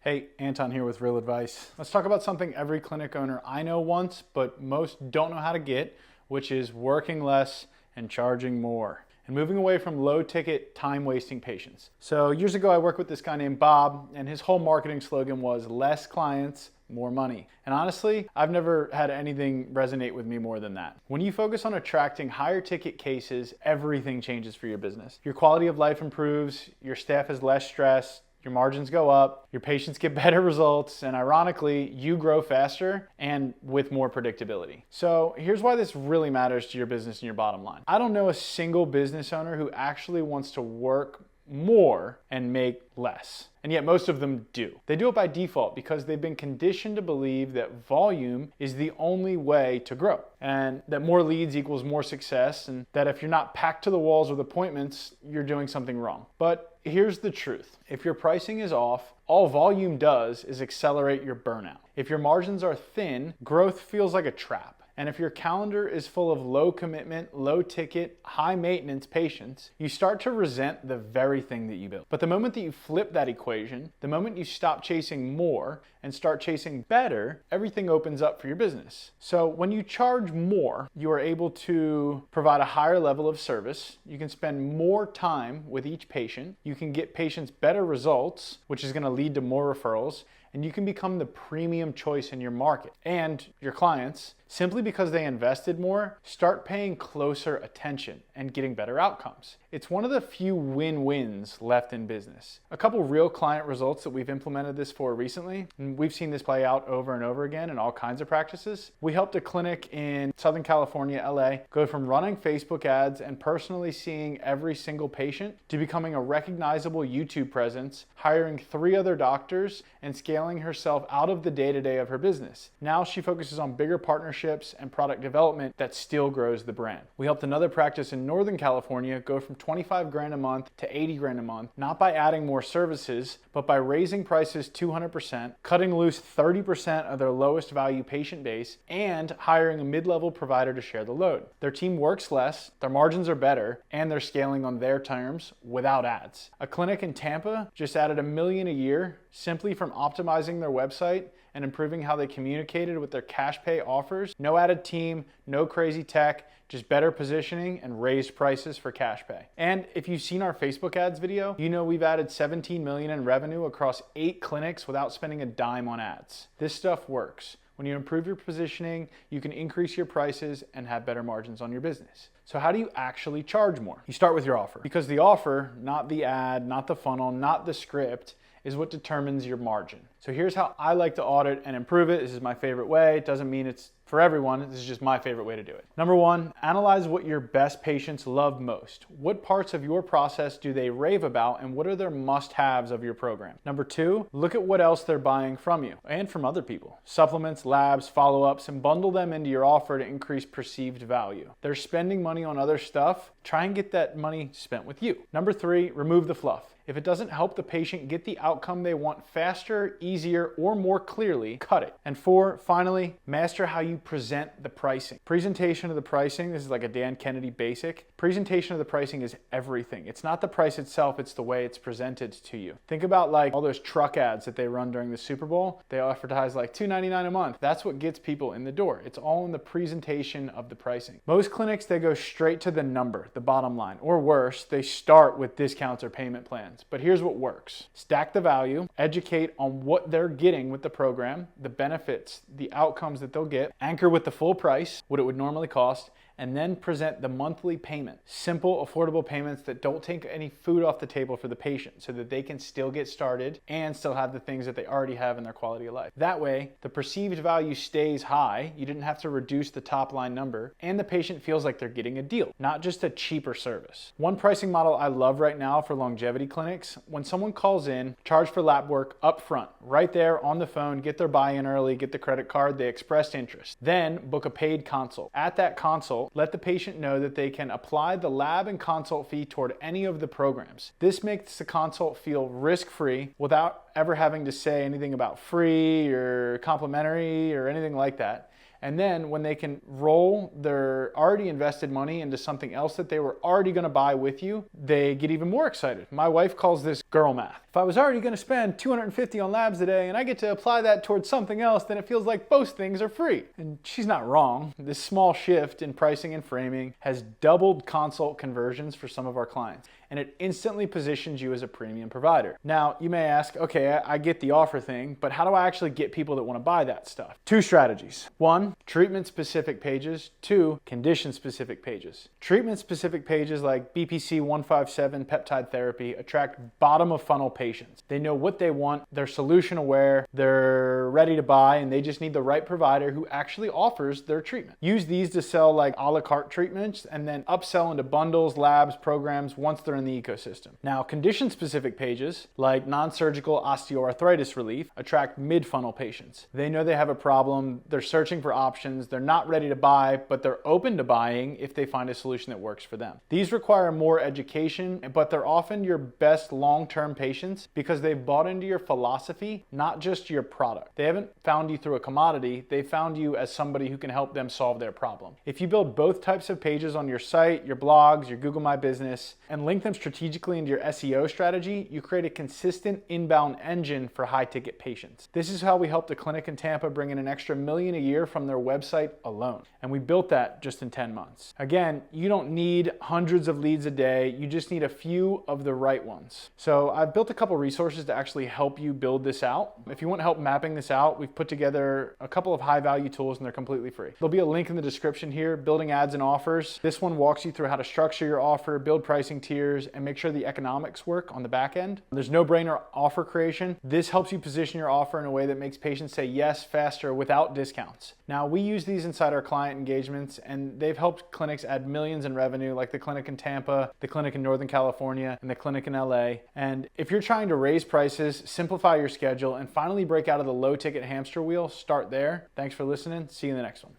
Hey, Anton here with Real Advice. Let's talk about something every clinic owner I know wants, but most don't know how to get, which is working less and charging more, and moving away from low ticket, time wasting patients. So years ago, I worked with this guy named Bob, and his whole marketing slogan was less clients, more money. And honestly, I've never had anything resonate with me more than that. When you focus on attracting higher ticket cases, everything changes for your business. Your quality of life improves, your staff has less stress, your margins go up, your patients get better results, and ironically, you grow faster and with more predictability. So here's why this really matters to your business and your bottom line. I don't know a single business owner who actually wants to work more and make less. And yet most of them do. They do it by default because they've been conditioned to believe that volume is the only way to grow, and that more leads equals more success, and that if you're not packed to the walls with appointments, you're doing something wrong. But here's the truth. If your pricing is off, all volume does is accelerate your burnout. If your margins are thin, growth feels like a trap. And if your calendar is full of low commitment, low ticket, high maintenance patients, you start to resent the very thing that you built. But the moment that you flip that equation, the moment you stop chasing more and start chasing better, everything opens up for your business. So when you charge more, you are able to provide a higher level of service. You can spend more time with each patient. You can get patients better results, which is going to lead to more referrals. And you can become the premium choice in your market. And your clients, simply because they invested more, start paying closer attention and getting better outcomes. It's one of the few win-wins left in business. A couple real client results that we've implemented this for recently, and we've seen this play out over and over again in all kinds of practices. We helped a clinic in Southern California, LA, go from running Facebook ads and personally seeing every single patient to becoming a recognizable YouTube presence, hiring 3 other doctors, and scaling herself out of the day-to-day of her business. Now she focuses on bigger partnerships and product development that still grows the brand. We helped another practice in Northern California go from 25 grand a month to 80 grand a month, not by adding more services, but by raising prices 200%, cutting loose 30% of their lowest value patient base, and hiring a mid-level provider to share the load. Their team works less, their margins are better, and they're scaling on their terms without ads. A clinic in Tampa just added $1 million a year simply from optimizing their website and improving how they communicated with their cash pay offers. No added team, no crazy tech, just better positioning and raised prices for cash pay. And if you've seen our Facebook ads video, you know we've added 17 million in revenue across 8 clinics without spending a dime on ads. This stuff works. When you improve your positioning, you can increase your prices and have better margins on your business. So how do you actually charge more? You start with your offer, because the offer, not the ad, not the funnel, not the script, is what determines your margin. So here's how I like to audit and improve it. This is my favorite way. It doesn't mean it's for everyone. This is just my favorite way to do it. Number 1, analyze what your best patients love most. What parts of your process do they rave about, and what are their must-haves of your program? Number 2, look at what else they're buying from you and from other people. Supplements, labs, follow-ups, and bundle them into your offer to increase perceived value. They're spending money on other stuff. Try and get that money spent with you. Number 3, remove the fluff. If it doesn't help the patient get the outcome they want faster, easier, or more clearly, cut it. And 4, finally, master how you present the pricing. Presentation of the pricing, this is like a Dan Kennedy basic. Presentation of the pricing is everything. It's not the price itself, it's the way it's presented to you. Think about like all those truck ads that they run during the Super Bowl. They advertise like $2.99 a month. That's what gets people in the door. It's all in the presentation of the pricing. Most clinics, they go straight to the number, the bottom line, or worse, they start with discounts or payment plans. But here's what works. Stack the value, educate on what they're getting with the program, the benefits, the outcomes that they'll get, anchor with the full price, what it would normally cost, and then present the monthly payment. Simple, affordable payments that don't take any food off the table for the patient so that they can still get started and still have the things that they already have in their quality of life. That way, the perceived value stays high, you didn't have to reduce the top line number, and the patient feels like they're getting a deal, not just a cheaper service. One pricing model I love right now for longevity clinics, when someone calls in, charge for lab work up front, right there on the phone, get their buy-in early, get the credit card, they expressed interest. Then book a paid consult. At that consult, let the patient know that they can apply the lab and consult fee toward any of the programs. This makes the consult feel risk-free without ever having to say anything about free or complimentary or anything like that. And then when they can roll their already invested money into something else that they were already going to buy with you, they get even more excited. My wife calls this girl math. If I was already going to spend $250 on labs today and I get to apply that towards something else, then it feels like both things are free. And she's not wrong. This small shift in pricing and framing has doubled consult conversions for some of our clients, and it instantly positions you as a premium provider. Now, you may ask, okay, I get the offer thing, but how do I actually get people that want to buy that stuff? Two strategies. One, treatment-specific pages. Two, condition-specific pages. Treatment-specific pages like BPC 157 peptide therapy attract bottom-of-funnel patients. They know what they want, they're solution-aware, they're ready to buy, and they just need the right provider who actually offers their treatment. Use these to sell like a la carte treatments and then upsell into bundles, labs, programs once they're in the ecosystem. Now, condition-specific pages like non-surgical osteoarthritis relief attract mid-funnel patients. They know they have a problem, they're searching for options, they're not ready to buy, but they're open to buying if they find a solution that works for them. These require more education, but they're often your best long-term patients because they've bought into your philosophy, not just your product. They haven't found you through a commodity, they found you as somebody who can help them solve their problem. If you build both types of pages on your site, your blogs, your Google My Business, and link them strategically into your SEO strategy, you create a consistent inbound engine for high-ticket patients. This is how we helped a clinic in Tampa bring in an extra $1 million a year from their website alone. And we built that just in 10 months. Again, you don't need hundreds of leads a day, you just need a few of the right ones. So I've built a couple resources to actually help you build this out. If you want help mapping this out, we've put together a couple of high-value tools and they're completely free. There'll be a link in the description here, Building Ads and Offers. This one walks you through how to structure your offer, build pricing tiers, and make sure the economics work on the back end. There's no-brainer offer creation. This helps you position your offer in a way that makes patients say yes faster without discounts. Now, we use these inside our client engagements, and they've helped clinics add millions in revenue, like the clinic in Tampa, the clinic in Northern California, and the clinic in LA. And if you're trying to raise prices, simplify your schedule, and finally break out of the low-ticket hamster wheel, start there. Thanks for listening. See you in the next one.